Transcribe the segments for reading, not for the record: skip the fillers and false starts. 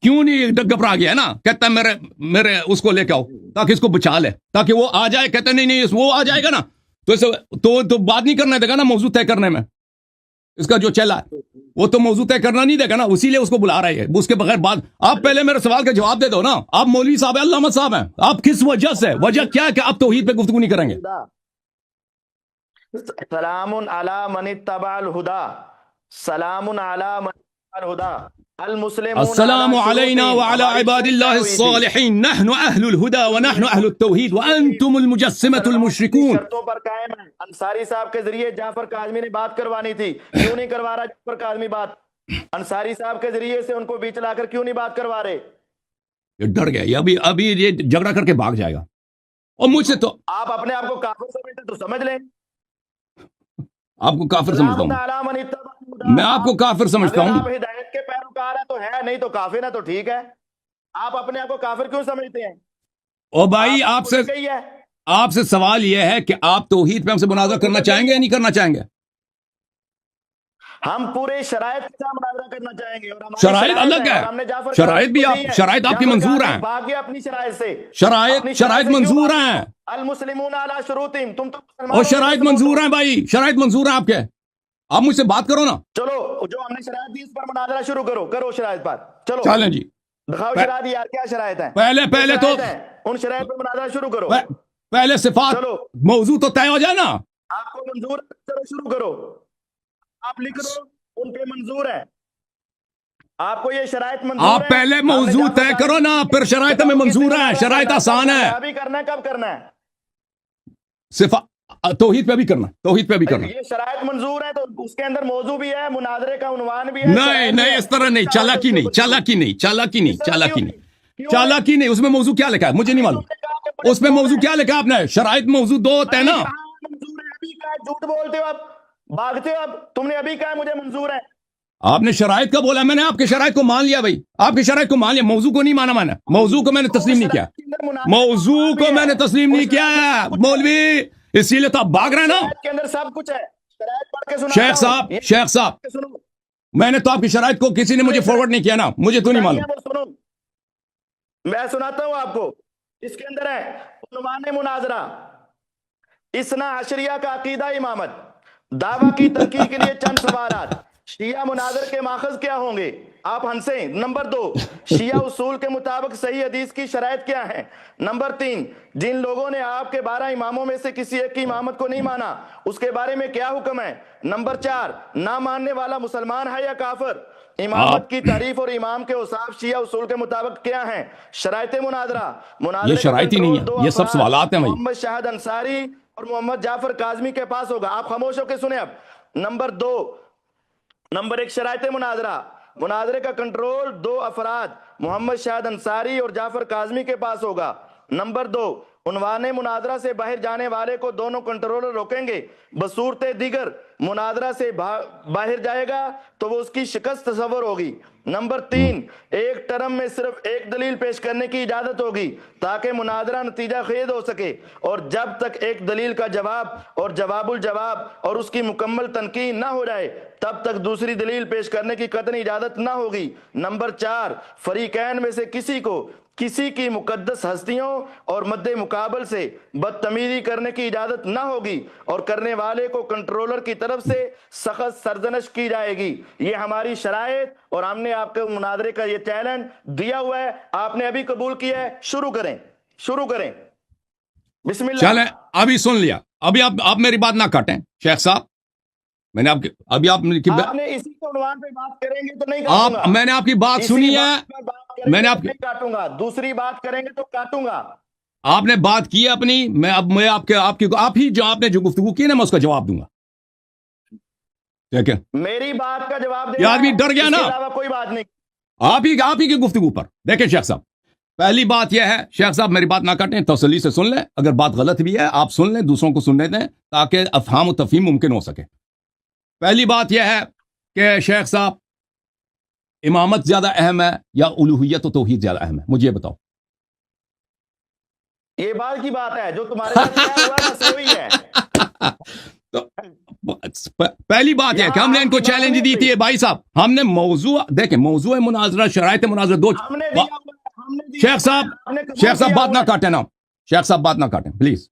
کیوں نہیں گھبرا گیا نا, کہتا ہے میرے اس کو لے کے آؤ تاکہ اس کو بچا لے, تاکہ وہ آ جائے. کہتا ہے نہیں وہ آ جائے گا نا تو بات نہیں کرنے دے گا نا موضوع طے کرنے میں. اس کا جو چلا وہ تو موضوع طے کرنا نہیں دے گا نا, اسی لیے اس کو بلا رہے ہیں. اس کے بغیر بات, آپ پہلے میرے سوال کا جواب دے دو نا. آپ مولوی صاحب ہیں, علامہ صاحب ہیں, آپ کس وجہ سے, وجہ کیا ہے کہ آپ توحید پہ گفتگو نہیں کریں گے؟ سلام علی من اتبع الہدا, سلام علی من اتبع الہدا, المسلمون السلام علینا وعلى عباد اللہ الصالحین, نحن اہل الہدا ونحن اہل التوحید وانتم المجسمۃ المشرکون. شرطوں پر قائم ہیں. انصاری صاحب کے ذریعے جعفر کاظمی نے بات کروانی تھی, کیوں نہیں کروا رہا جعفر کاظمی بات؟ انصاری صاحب کے ذریعے سے ان کو بیچ لا کر کیوں نہیں بات کروا رہے؟ یہ ڈر گیا, یہ ابھی یہ جھگڑا کر کے بھاگ جائے گا. اور مجھ سے تو آپ اپنے آپ کو کافر سمجھتے تو سمجھ لیں. آپ کو کافر سمجھتا ہوں, میں آپ کو کافر سمجھتا ہوں. آپ ہدایت کے پیروکار ہیں تو ہے, نہیں تو کافر ہے تو ٹھیک ہے. آپ اپنے آپ کو کافر کیوں سمجھتے ہیں؟ او بھائی, آپ سے سوال یہ ہے کہ آپ توحید پہ ہم سے مناظرہ کرنا چاہیں گے یا نہیں کرنا چاہیں گے؟ ہم پورے شرائط کے ساتھ مناظرہ کرنا چاہیں گے. اور شرائط الگ ہے, شرائط بھی شرائط آپ کی منظور ہیں, بھاگ گیا اپنی شرائط سے. شرائط منظور ہیں, المسلمون علی شروطہم, تم تو اور شرائط منظور ہیں بھائی, شرائط منظور ہیں آپ کے. آپ مجھ سے بات کرو نا. چلو جو ہم نے شرائط دی اس پر مناظرہ شروع کرو شرائط پر. چلو چلیں جی, دکھاؤ شرائط یار, کیا شرائط ہیں؟ پہلے تو ان شرائط پر مناظرہ شروع کرو. پہلے صفات موضوع تو طے ہو جائے نا. آپ کو منظور ہے, چلو شروع کرو. آپ لکھ رہو ان پہ منظور ہے. آپ کو یہ شرائط منظور ہے؟ آپ پہلے موضوع طے کرو نا, پھر شرائط ہمیں منظور ہے. شرائط آسان ہے. ابھی کرنا ہے, کب کرنا ہے؟ توحید پہ بھی کرنا, توحید پہ بھی کرنا. یہ شرائط منظور ہے تو اس کے اندر موضوع بھی ہے, مناظرے کا عنوان بھی ہے. نہیں اس طرح نہیں, چالاکی نہیں. اس میں موضوع کیا لکھا ہے مجھے نہیں معلوم. اس میں موضوع کیا لکھا آپ نے؟ شرائط موضوع دو ہوتے ہیں نا. جھوٹ بولتے ہو, اب بھاگتے ہو. اب تم نے ابھی کہا مجھے منظور ہے. آپ نے شرائط کا بولا, میں نے آپ کے شرائط کو مان لیا بھائی, آپ کی شرائط کو مان لیا, موضوع کو نہیں مانا. میں نے موضوع کو میں نے تسلیم نہیں کیا, موضوع کو میں نے تسلیم نہیں کیا مولوی, اسی لیے تو آپ بھاگ رہے ہیں نا. کے اندر سب کچھ ہے. شیخ صاحب, میں نے تو آپ کی شرائط کو, کسی نے مجھے فارورڈ نہیں کیا نا, مجھے تو نہیں معلوم. میں سناتا ہوں آپ کو. اس کے اندر ہے عنوان مناظرہ, اثنا عشریہ کا عقیدہ امامت, دعویٰ کی تنقیح کے لیے چند سوالات, شیعہ مناظر کے ماخذ کیا ہوں گے, آپ ہنسیں. نمبر 2, شیعہ اصول کے مطابق صحیح حدیث کی شرائط کیا ہیں. نمبر 3, جن لوگوں نے آپ کے 12 اماموں میں سے کسی ایک کی امامت کو نہیں مانا, اس کے بارے میں کیا حکم ہے. نمبر 4, نہ ماننے والا مسلمان ہے یا کافر. امامت کی تعریف اور امام کے اوصاف شیعہ اصول کے مطابق کیا ہیں. شرائط مناظرہ, یہ شرائط ہی نہیں ہے, یہ سب سوالات ہیں بھائی. محمد شاہد انصاری اور محمد جعفر کاظمی کے پاس ہوگا. آپ خاموش ہو کے سنیں. اب نمبر 1 شرائط مناظرہ, مناظرے کا کنٹرول 2 افراد محمد شاہد انصاری اور جعفر کاظمی کے پاس ہوگا. نمبر 2, عنوان مناظرہ سے باہر جانے والے کو دونوں کنٹرولر روکیں گے. بصورت دیگر مناظرہ سے باہر جائے گا تو وہ اس کی شکست تصور ہوگی. نمبر 3, ایک ٹرم میں صرف ایک دلیل پیش کرنے کی اجازت ہوگی تاکہ مناظرہ نتیجہ خیز ہو سکے, اور جب تک ایک دلیل کا جواب اور جواب الجواب اور اس کی مکمل تنقیح نہ ہو جائے تب تک دوسری دلیل پیش کرنے کی قطعی اجازت نہ ہوگی. نمبر 4, فریقین میں سے کسی کی مقدس ہستیوں اور مد مقابل سے بدتمیزی کرنے کی اجازت نہ ہوگی, اور کرنے والے کو کنٹرولر کی طرف سے سخت سرزنش کی جائے گی. یہ ہماری شرائط, اور ہم نے آپ کے مناظرے کا یہ چیلنج دیا ہوا ہے, آپ نے ابھی قبول کیا ہے. شروع کریں. بسم اللہ. چلیں, ابھی سن لیا. ابھی آپ میری بات نہ کاٹیں شیخ صاحب. میں نے آپ نے اسی عنوان پہ بات کریں گے تو نہیں کاٹوں گا. میں نے آپ کی بات سنی ہے, میں نے نہیں کاٹوں گا. دوسری بات کریں گے تو کاٹوں گا. آپ نے بات کی اپنی, میں آپ ہی جو گفتگو کی نا, میں اس کا جواب دوں گا. ٹھیک ہے, میری بات کا جواب یہ آدمی ڈر گیا نا. کوئی بات نہیں. آپ ہی کی گفتگو پر دیکھیں شیخ صاحب, پہلی بات یہ ہے, شیخ صاحب میری بات نہ کاٹیں, تسلی سے سن لیں. اگر بات غلط بھی ہے آپ سن لیں, دوسروں کو سننے دیں تاکہ افہام و تفہیم ممکن ہو سکے. پہلی بات یہ ہے کہ شیخ صاحب, امامت زیادہ اہم ہے یا الوہیت و توحید زیادہ اہم ہے؟ مجھے یہ بتاؤ. یہ بات کی بات ہے, جو تمہارے ساتھ کیا ہوا بس وہی ہے. پہلی بات ہے کہ ہم نے ان کو چیلنج دی تھی بھائی صاحب، ہم نے موضوع دیکھیں، موضوع مناظرہ، شرائط مناظرہ دو. ہم نے دیا ہوا ہے، ہم نے دیا شیخ ہوا ہے، صاحب، ہم نے قبول شیخ صاحب کیا بات ہوا نہ ہے۔ کاٹیں نا، شیخ صاحب بات نہ کاٹیں پلیز.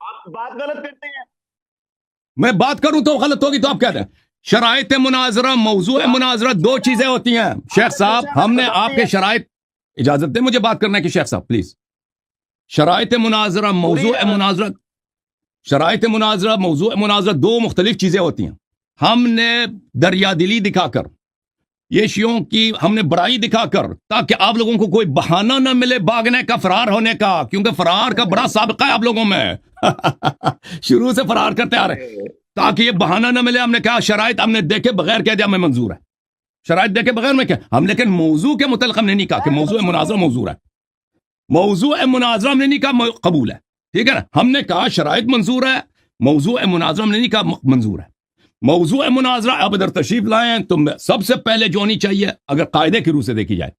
آپ بات غلط کرتے ہیں۔ میں بات کروں تو غلط ہوگی تو آپ کہتے ہیں. شرائط مناظرہ، موضوع مناظرہ دو چیزیں ہوتی ہیں شیخ صاحب. ہم نے آپ کے شرائط، اجازت دیں مجھے بات کرنا ہے کہ شیخ صاحب پلیز. شرائط مناظرہ، موضوع مناظرہ، شرائط مناظرہ، موضوع مناظرہ دو مختلف چیزیں ہوتی ہیں. ہم نے دریا دلی دکھا کر، یہ شیعوں کی ہم نے بڑائی دکھا کر، تاکہ آپ لوگوں کو کوئی بہانہ نہ ملے بھاگنے کا، فرار ہونے کا، کیونکہ فرار کا بڑا سابقہ ہے آپ لوگوں میں. شروع سے فرار کرتے آ رہے ہیں، تاکہ یہ بہانہ نہ ملے. ہم نے کہا شرائط ہم نے دیکھے بغیر کہہ دیا ہمیں منظور ہے. شرائط دیکھے بغیر میں کیا ہم، لیکن موضوع کے متعلق ہم نے نہیں کہا کہ موضوع مناظرہ منظور ہے. موضوع مناظرہ ہم نے نہیں کہا قبول ہے، ٹھیک ہے نا. ہم نے کہا شرائط منظور ہے، موضوع مناظرہ ہم نے نہیں کہا منظور ہے. موضوع مناظرہ آپ ادھر تشریف لائیں تو سب سے پہلے جو ہونی چاہیے، اگر قاعدے کی روح سے دیکھی جائے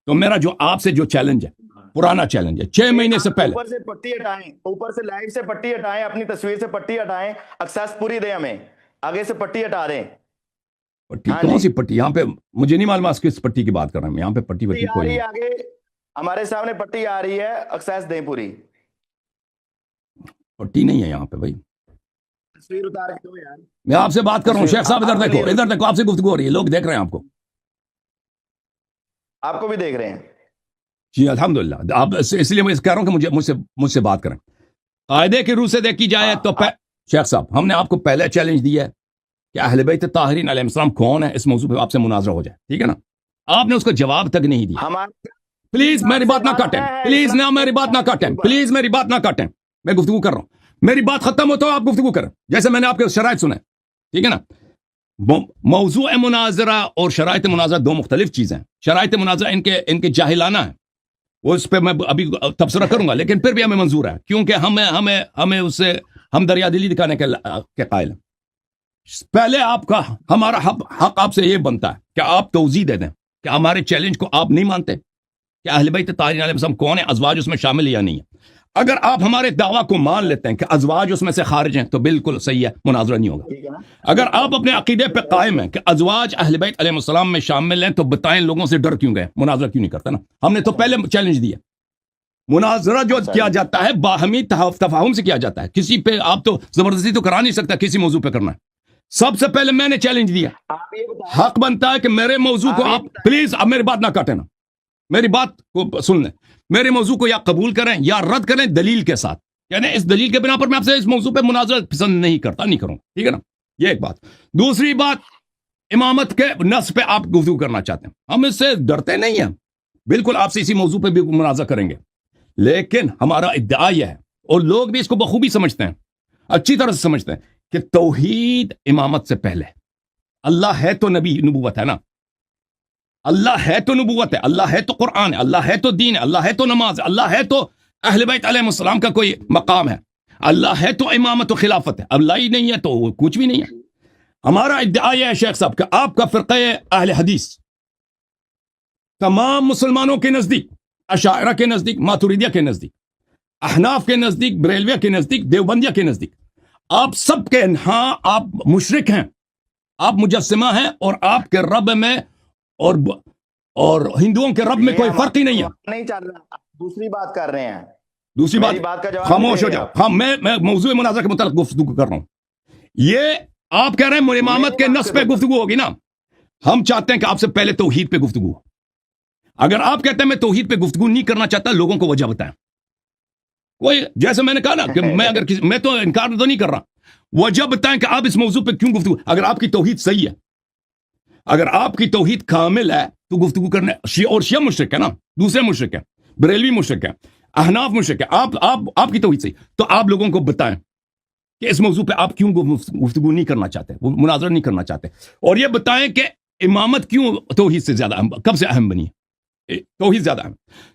تو میرا جو آپ سے جو چیلنج ہے، پرانا چیلنج ہے 6 مہینے سے پہلے. اوپر سے پٹی ہٹائیں، اوپر سے لائٹ سے پٹی ہٹائیں، اپنی تصویر سے پٹی ہٹائیں، ایکسیس پوری دیں ہمیں، آگے سے پٹی ہٹا دیں. پٹی ہاں کون جی، سی پٹی؟ یہاں پہ مجھے نہیں معلوم کس پٹی کی بات کر رہے ہیں. یہاں پہ پٹی وٹی آ کوئی رہی نہیں. ہے، آگے ہمارے سامنے پٹی آ رہی ہے، ایکسیس دیں پوری. پٹی نہیں ہے یہاں پہ بھائی. تصویر اتار کے دو یار. میں آپ سے بات کر رہا ہوں شیخ صاحب، ادھر دیکھو، ادھر دیکھو، آپ سے گفتگو ہو رہی ہے، لوگ دیکھ رہے ہیں آپ کو. آپ کو بھی دیکھ رہے ہیں. جی الحمدللہ. آپ اس لیے میں کہہ رہا ہوں کہ مجھ سے بات کریں. قاعدے کی روح سے دیکھی جائے تو شیخ صاحب ہم نے آپ کو پہلے چیلنج دیا ہے کہ اہل بیت طاہرین علیہ السلام کون ہے، اس موضوع پہ آپ سے مناظرہ ہو جائے، ٹھیک ہے نا. آپ نے اس کا جواب تک نہیں دیا. ہمارے پلیز میری بات نہ کاٹیں، پلیز نہ میری بات نہ کاٹیں، پلیز میری بات نہ کاٹیں. میں گفتگو کر رہا ہوں، میری بات ختم ہو تو آپ گفتگو کریں، جیسے میں نے آپ کے شرائط سنے، ٹھیک ہے نا. موضوع مناظرہ اور شرائط مناظرہ دو مختلف چیزیں ہیں. شرائط مناظرہ ان کے جاہلانہ ہیں، وہ اس پہ میں ابھی تبصرہ کروں گا، لیکن پھر بھی ہمیں منظور ہے، کیونکہ ہمیں اس سے ہم دریا دلی دکھانے کے قائل ہیں. پہلے آپ کا ہمارا حق آپ سے یہ بنتا ہے کہ آپ توضیح دے دیں کہ ہمارے چیلنج کو آپ نہیں مانتے کہ اہل بیت طاہرین علیہ السلام کون ہے، ازواج اس میں شامل یا نہیں ہے. اگر آپ ہمارے دعویٰ کو مان لیتے ہیں کہ ازواج اس میں سے خارج ہیں تو بالکل صحیح ہے، مناظرہ نہیں ہوگا. اگر آپ اپنے عقیدے پہ قائم ہیں کہ ازواج اہل بیت علیہ السلام میں شامل ہیں تو بتائیں لوگوں سے ڈر کیوں گئے، مناظرہ کیوں نہیں کرتا نا. ہم نے تو پہلے چیلنج دیا. مناظرہ جو کیا جاتا ہے باہمی تفاہم سے کیا جاتا ہے، کسی پہ آپ تو زبردستی تو کرا نہیں سکتا، کسی موضوع پہ کرنا ہے. سب سے پہلے میں نے چیلنج دیا، آپ یہ بتائیں، حق بنتا ہے کہ میرے موضوع کو آپ پلیز اب میری بات نہ کاٹیں نا، میری بات کو سن لیں. میرے موضوع کو یا قبول کریں یا رد کریں دلیل کے ساتھ، یعنی اس دلیل کے بنا پر میں آپ سے اس موضوع پہ مناظرہ پسند نہیں کرتا، نہیں کروں، ٹھیک ہے نا. یہ ایک بات. دوسری بات، امامت کے نص پہ آپ گفتگو کرنا چاہتے ہیں، ہم اس سے ڈرتے نہیں ہیں، بالکل آپ سے اسی موضوع پہ بھی مناظرہ کریں گے. لیکن ہمارا ادعا یہ ہے، اور لوگ بھی اس کو بخوبی سمجھتے ہیں، اچھی طرح سے سمجھتے ہیں، کہ توحید امامت سے پہلے. اللہ ہے تو نبوت ہے نا، اللہ ہے تو نبوت ہے، اللہ ہے تو قرآن ہے، اللہ ہے تو دین ہے، اللہ ہے تو نماز ہے، اللہ ہے تو اہل بیت علیہ السلام کا کوئی مقام ہے، اللہ ہے تو امامت و خلافت ہے. اللہ ہی نہیں ہے تو وہ کچھ بھی نہیں ہے. ہمارا ادعا یہ ہے شیخ صاحب کہ آپ کا فرقہ اہل حدیث تمام مسلمانوں کے نزدیک، اشاعرہ کے نزدیک، ماتوریدیہ کے نزدیک، احناف کے نزدیک، بریلویہ کے نزدیک، دیوبندیہ کے نزدیک، آپ سب کے ہاں آپ مشرک ہیں، آپ مجسمہ ہیں، اور آپ کے رب میں اور ہندوؤں کے رب میں کوئی فرق ہی نہیں ہے. نہیں چل رہا، آپ دوسری بات کر رہے ہیں. دوسری میری بات کا جواب خاموش ہو دیں جاؤ. آپ. ہاں میں موضوع مناظرہ کے متعلق گفتگو کر رہا ہوں. یہ آپ کہہ رہے ہیں امامت کے نص پہ گفتگو ہوگی نا، ہم چاہتے ہیں کہ آپ سے پہلے توحید پہ گفتگو ہو. اگر آپ کہتے ہیں میں توحید پہ گفتگو نہیں کرنا چاہتا، لوگوں کو وجہ بتائیں. کوئی جیسے میں نے کہا نا کہ میں تو انکار تو نہیں کر رہا، وجہ بتائیں کہ آپ اس موضوع پہ کیوں گفتگو. اگر آپ کی توحید صحیح ہے، اگر آپ کی توحید کامل ہے تو گفتگو کرنے. اور شیعہ مشرک ہے نا، دوسرے مشرک ہے، بریلوی مشرک ہے، احناف مشرک ہے، آپ کی توحید صحیح تو آپ لوگوں کو بتائیں کہ اس موضوع پہ آپ کیوں گفتگو نہیں کرنا چاہتے، مناظرہ نہیں کرنا چاہتے. اور یہ بتائیں کہ امامت کیوں توحید سے زیادہ اہم، کب سے اہم بنی ہے؟ توحید زیادہ اہم.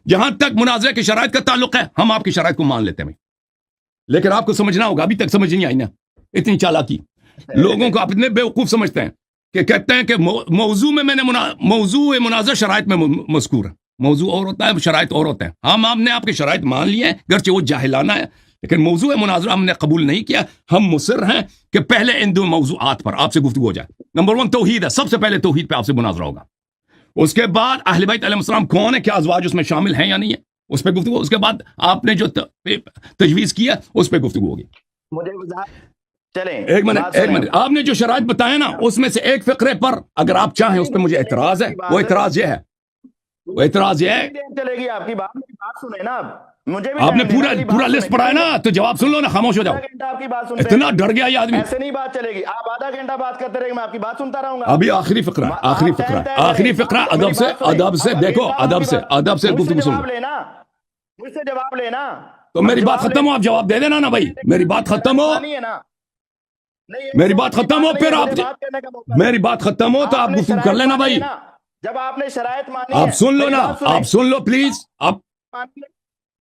جہاں تک مناظرے کی شرائط کا تعلق ہے، ہم آپ کی شرائط کو مان لیتے ہیں، لیکن آپ کو سمجھنا ہوگا، ابھی تک سمجھ نہیں آئی نا. اتنی چالاکی لوگوں کو آپ اتنے بیوقوف سمجھتے ہیں کہ کہتے ہیں کہ موضوع میں نے موضوع مناظرہ شرائط میں مذکور ہے. موضوع اور ہوتا ہے، شرائط اور ہوتا ہے. ہم نے آپ کے شرائط مان لیے ہیں، گرچہ وہ جاہلانہ ہے، لیکن موضوع مناظرہ ہم نے قبول نہیں کیا. ہم مصر ہیں کہ پہلے ان دو موضوعات پر آپ سے گفتگو ہو جائے. نمبر 1 توحید ہے، سب سے پہلے توحید پہ آپ سے مناظرہ ہوگا. اس کے بعد اہل بیت علیہ السلام کون ہے، کیا ازواج اس میں شامل ہیں یا نہیں ہے، اس پہ گفتگو. اس کے بعد آپ نے جو تجویز کیا اس پہ گفتگو ہوگی. مجھے چلیں ایک منٹ آپ نے جو شرائط بتائے نا اس میں سے ایک فقرے پر اگر آپ چاہیں اس پہ مجھے اعتراض ہے. وہ اعتراض یہ ہے چلے گی آپ کی بات، میری بات سنیں نا. مجھے بھی آپ نے پورا لسٹ پڑھا ہے نا، تو جواب سن لو نا، خاموش ہو جاؤ. آپ کی بات سنتے اتنا ڈر گیا یہ آدمی. ایسے نہیں بات چلے گی. آپ آدھا گھنٹہ بات کرتے رہے، میں آپ کی بات سنتا رہوں گا. ابھی آخری فقرہ آخری فقرہ ادب سے دیکھو، ادب سے گفتگو سنو. مجھ سے جواب لینا. تو میری بات ختم ہو، آپ جواب دے دینا نا بھائی. میری بات ختم ہو، میری بات ختم ہو، پھر آپ میری بات ختم ہو تو آپ گفتگو کر لینا بھائی. جب آپ نے شرائط مانی، آپ سن لو نا، آپ سن لو پلیز. آپ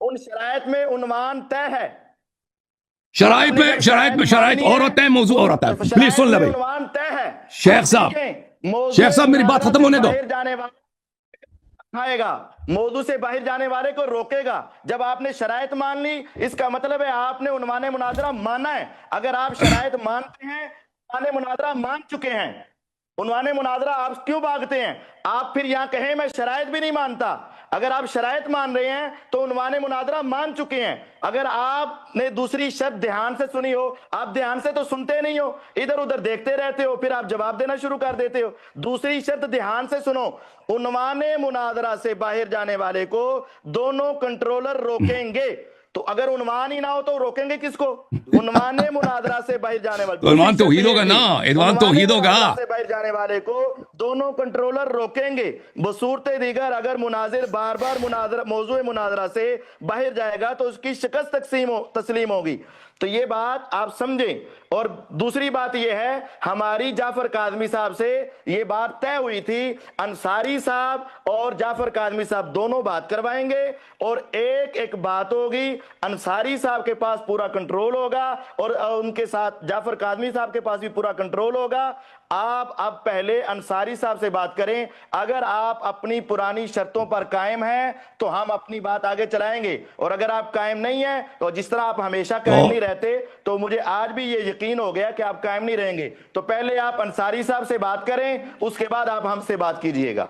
ان شرائط میں عنوان طے ہے. شرائط اور ہوتا ہے، موضوع اور ہوتا ہے. پلیز سن لے بھائی. عنوان طے ہے. شیخ صاحب میری بات ختم ہونے دو. کھائے گا، موضوع سے باہر جانے والے کو روکے گا. جب آپ نے شرائط مان لی، اس کا مطلب ہے آپ نے عنوان مناظرہ مانا ہے. اگر آپ شرائط مانتے ہیں، عنوان مناظرہ مان چکے ہیں. عنوان مناظرہ آپ کیوں بھاگتے ہیں؟ آپ پھر یہاں کہیں میں شرائط بھی نہیں مانتا. اگر آپ شرائط مان رہے ہیں تو عنوان مناظرہ مان چکے ہیں. اگر آپ نے دوسری شرط دھیان سے سنی ہو، آپ دھیان سے تو سنتے نہیں ہو، ادھر ادھر دیکھتے رہتے ہو، پھر آپ جواب دینا شروع کر دیتے ہو. دوسری شرط دھیان سے سنو. عنوان مناظرہ سے باہر جانے والے کو دونوں کنٹرولر روکیں گے. تو اگر عنوان ہی نہ ہو تو روکیں گے کس کو؟ عنوان مناظرہ سے باہر جانے والے. عنوان توحید ہوگا نا، عنوان توحید ہوگا. سے باہر جانے والے کو دونوں کنٹرولر روکیں گے. بصورت دیگر اگر مناظر بار بار موضوع مناظرہ سے باہر جائے گا تو اس کی شکست تسلیم ہوگی. تو یہ بات آپ سمجھیں. اور دوسری بات یہ ہے، ہماری جعفر کاظمی صاحب سے یہ بات طے ہوئی تھی، انصاری صاحب اور جعفر کاظمی صاحب دونوں بات کروائیں گے، اور ایک بات ہوگی. انصاری صاحب کے پاس پورا کنٹرول ہوگا اور ان کے ساتھ جعفر کاظمی صاحب کے پاس بھی پورا کنٹرول ہوگا. آپ اب پہلے انصاری صاحب سے بات کریں. اگر آپ اپنی پرانی شرطوں پر قائم ہیں تو ہم اپنی بات آگے چلائیں گے، اور اگر آپ قائم نہیں ہیں تو جس طرح آپ ہمیشہ قائم نہیں رہتے، تو مجھے آج بھی یہ یقین ہو گیا کہ آپ قائم نہیں رہیں گے. تو پہلے آپ انصاری صاحب سے بات کریں، اس کے بعد آپ ہم سے بات کیجئے گا.